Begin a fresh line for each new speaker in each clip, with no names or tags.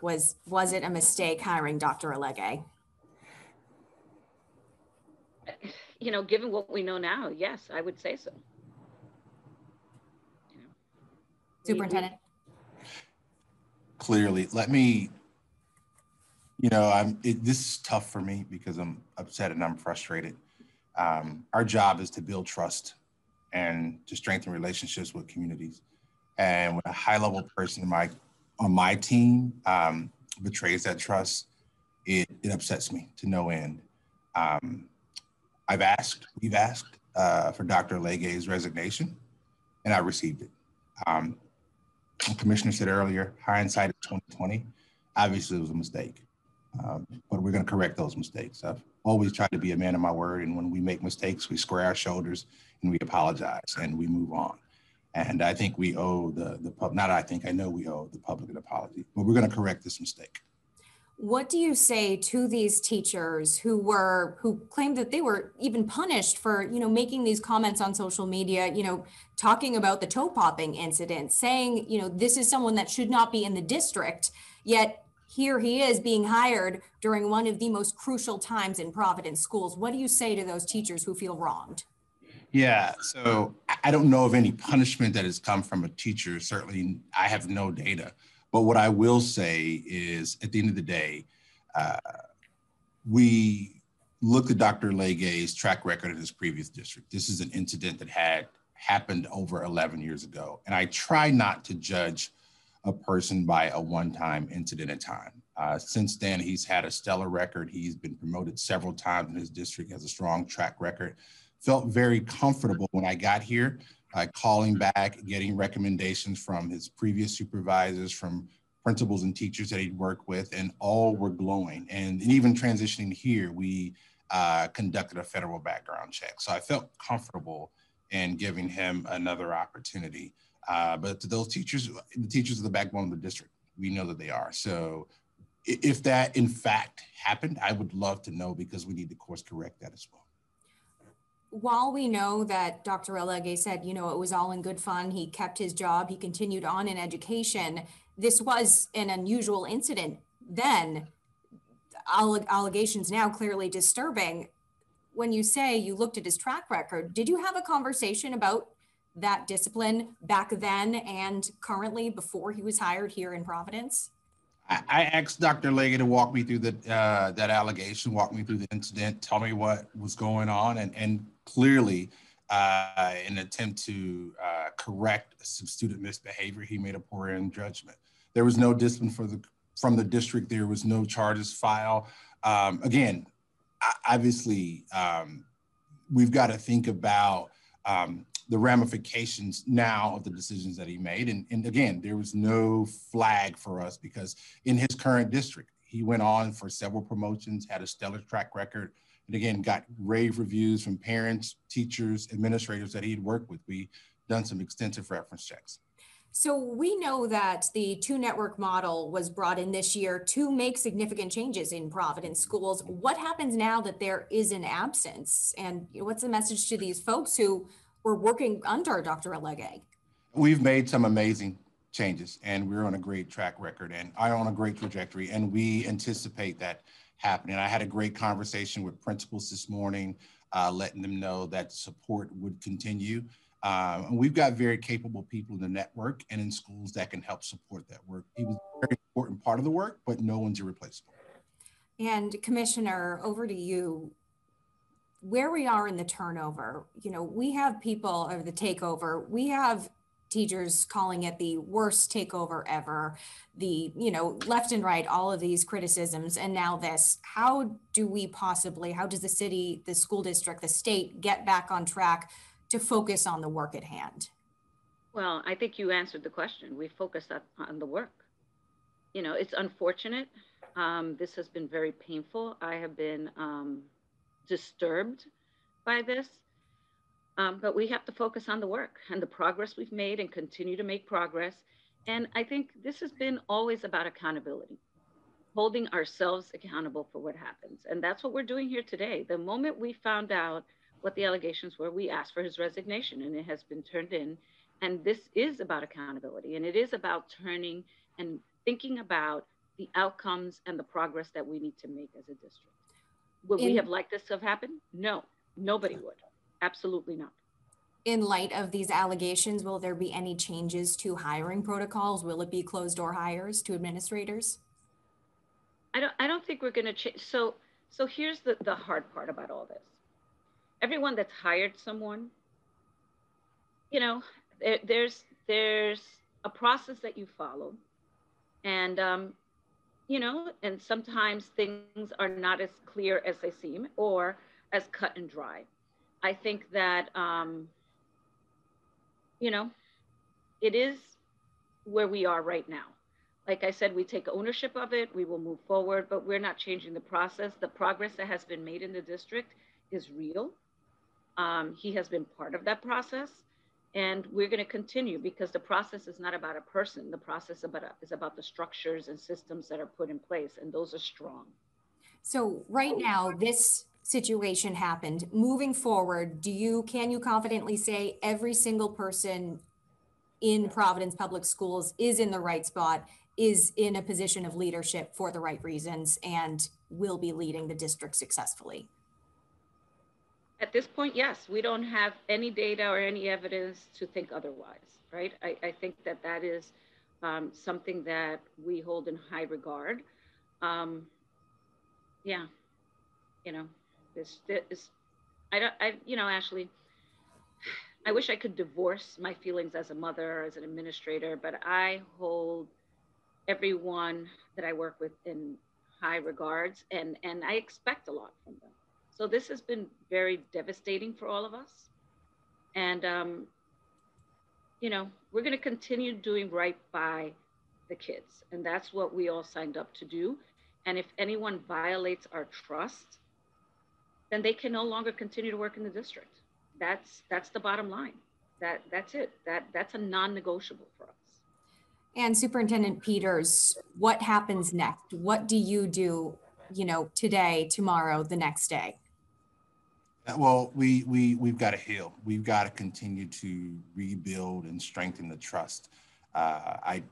was it a mistake hiring Dr. Alege?
You know, given what we know now, yes, I would say so. You know,
Superintendent?
Clearly, let me, you know, this is tough for me because I'm upset and I'm frustrated. Our job is to build trust and to strengthen relationships with communities. And when a high-level person on my team betrays that trust, it upsets me to no end. We've asked for Dr. Alege's resignation, and I received it. The commissioner said earlier, hindsight is 2020. Obviously, it was a mistake, but we're going to correct those mistakes. I've always tried to be a man of my word, and when we make mistakes, we square our shoulders and we apologize and we move on. And I think we owe I know we owe the public an apology, but we're going to correct this mistake.
What do you say to these teachers who claimed that they were even punished for, you know, making these comments on social media, you know, talking about the toe popping incident, saying, you know, this is someone that should not be in the district, yet here he is being hired during one of the most crucial times in Providence schools. What do you say to those teachers who feel wronged?
Yeah, so I don't know of any punishment that has come from a teacher. Certainly, I have no data. But what I will say is, at the end of the day, we looked at Dr. Alege's track record in his previous district. This is an incident that had happened over 11 years ago. And I try not to judge a person by a one-time incident in time. Since then, he's had a stellar record. He's been promoted several times in his district, has a strong track record. Felt very comfortable when I got here, calling back, getting recommendations from his previous supervisors, from principals and teachers that he'd worked with, and all were glowing. And even transitioning here, we conducted a federal background check. So I felt comfortable in giving him another opportunity. But to those teachers, the teachers are the backbone of the district. We know that they are. So if that in fact happened, I would love to know, because we need to course correct that as well.
While we know that Dr. Alege said, you know, it was all in good fun, he kept his job, he continued on in education, this was an unusual incident then. Allegations now clearly disturbing. When you say you looked at his track record, did you have a conversation about that discipline back then and currently before he was hired here in Providence?
I asked Dr. Alege to walk me through that allegation, walk me through the incident, tell me what was going on, and clearly, in an attempt to correct some student misbehavior, he made a poor end judgment. There was no discipline from the district. There was no charges filed. Again, obviously, we've got to think about the ramifications now of the decisions that he made. And again, there was no flag for us, because in his current district, he went on for several promotions, had a stellar track record, and again, got rave reviews from parents, teachers, administrators that he'd worked with. We done some extensive reference checks.
So we know that the two-network model was brought in this year to make significant changes in Providence schools. What happens now that there is an absence? And what's the message to these folks who were working under Dr. Alege?
We've made some amazing changes, and we're on a great track record and are on a great trajectory, and we anticipate that happening. I had a great conversation with principals this morning, letting them know that support would continue. And we've got very capable people in the network and in schools that can help support that work. He was a very important part of the work, but no one's irreplaceable.
And Commissioner, over to you. Where we are in the turnover, you know, we have people, or the takeover, we have teachers calling it the worst takeover ever, the, you know, left and right, all of these criticisms, and now this. How does the city, the school district, the state get back on track to focus on the work at hand?
Well, I think you answered the question. We focused on the work. You know, it's unfortunate. This has been very painful. I have been disturbed by this, but we have to focus on the work and the progress we've made and continue to make progress. And I think this has been always about accountability, holding ourselves accountable for what happens. And that's what we're doing here today. The moment we found out what the allegations were, we asked for his resignation, and it has been turned in. And this is about accountability, and it is about turning and thinking about the outcomes and the progress that we need to make as a district. Would we have liked this to have happened? No, nobody would. Absolutely not.
In light of these allegations, will there be any changes to hiring protocols? Will it be closed door hires to administrators?
I don't think we're going to change. So here's the hard part about all this. Everyone that's hired someone, you know, there's a process that you follow, and you know, and sometimes things are not as clear as they seem or as cut and dry. I think that you know, it is where we are right now. Like I said, we take ownership of it, we will move forward, but we're not changing the process. The progress that has been made in the district is real. He has been part of that process, and we're going to continue because the process is not about a person. The process is about the structures and systems that are put in place, and those are strong.
So right now, this situation happened. Moving forward, can you confidently say every single person in Providence Public Schools is in the right spot, is in a position of leadership for the right reasons, and will be leading the district successfully?
At this point, yes, we don't have any data or any evidence to think otherwise, right? I think that is something that we hold in high regard. Yeah, you know, you know, Ashley, I wish I could divorce my feelings as a mother, as an administrator, but I hold everyone that I work with in high regards, and I expect a lot from them. So this has been very devastating for all of us. And, you know, we're going to continue doing right by the kids. And that's what we all signed up to do. And if anyone violates our trust, then they can no longer continue to work in the district. That's the bottom line. That's it. That's a non-negotiable for us.
And Superintendent Peters, what happens next? What do you do, you know, today, tomorrow, the next day?
Well, we've got to heal. We've got to continue to rebuild and strengthen the trust. I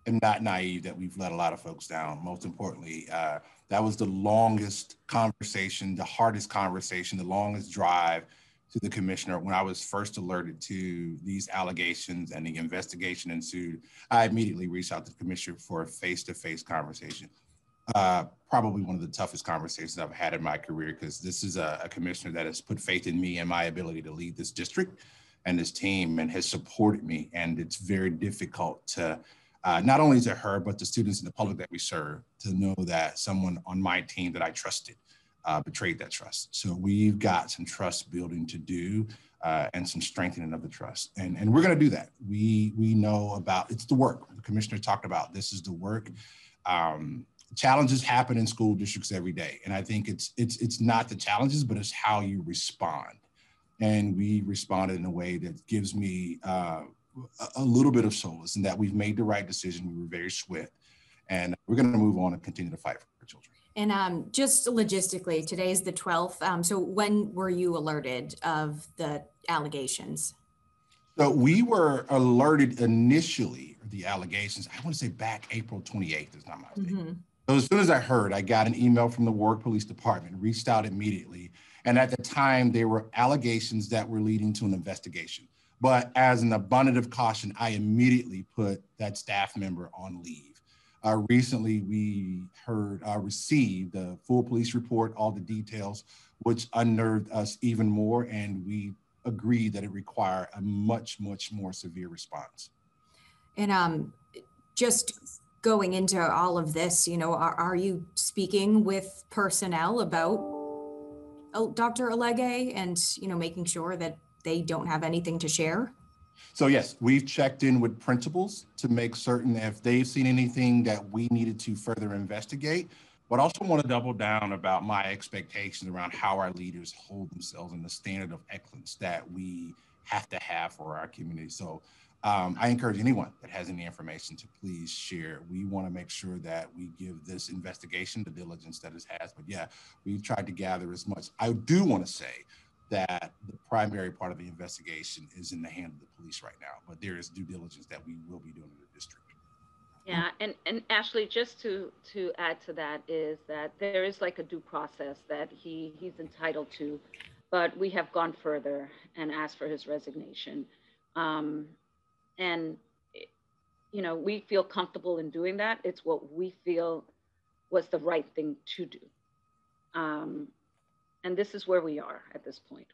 am not naive that we've let a lot of folks down. Most importantly, that was the longest conversation, the hardest conversation, the longest drive to the commissioner. When I was first alerted to these allegations and the investigation ensued, I immediately reached out to the commissioner for a face-to-face conversation. Probably one of the toughest conversations I've had in my career, because this is a commissioner that has put faith in me and my ability to lead this district and this team, and has supported me. And it's very difficult to, not only to her, but the students and the public that we serve, to know that someone on my team that I trusted betrayed that trust. So we've got some trust building to do and some strengthening of the trust. And we're going to do that. We know about, it's the work. The commissioner talked about, this is the work. Challenges happen in school districts every day. And I think it's not the challenges, but it's how you respond. And we responded in a way that gives me a little bit of solace, in that we've made the right decision. We were very swift, and we're going to move on and continue to fight for our children.
And just logistically, today is the 12th. So when were you alerted of the allegations?
So we were alerted initially of the allegations, I want to say back April 28th is not my mistake. Mm-hmm. So as soon as I heard, I got an email from the Warwick Police Department, reached out immediately. And at the time, there were allegations that were leading to an investigation. But as an abundance of caution, I immediately put that staff member on leave. Recently, we received the full police report, all the details, which unnerved us even more. And we agreed that it required a much, much more severe response.
And just going into all of this, you know, are you speaking with personnel about Dr. Alege and, you know, making sure that they don't have anything to share?
So yes, we've checked in with principals to make certain that if they've seen anything that we needed to further investigate, but also want to double down about my expectations around how our leaders hold themselves and the standard of excellence that we have to have for our community. So I encourage anyone that has any information to please share. We want to make sure that we give this investigation the diligence that it has. But yeah, we've tried to gather as much. I do want to say that the primary part of the investigation is in the hand of the police right now, but there is due diligence that we will be doing in the district.
Yeah, and Ashley, just to add to that is that there is like a due process that he's entitled to, but we have gone further and asked for his resignation, and you know, we feel comfortable in doing that. It's what we feel was the right thing to do, and this is where we are at this point.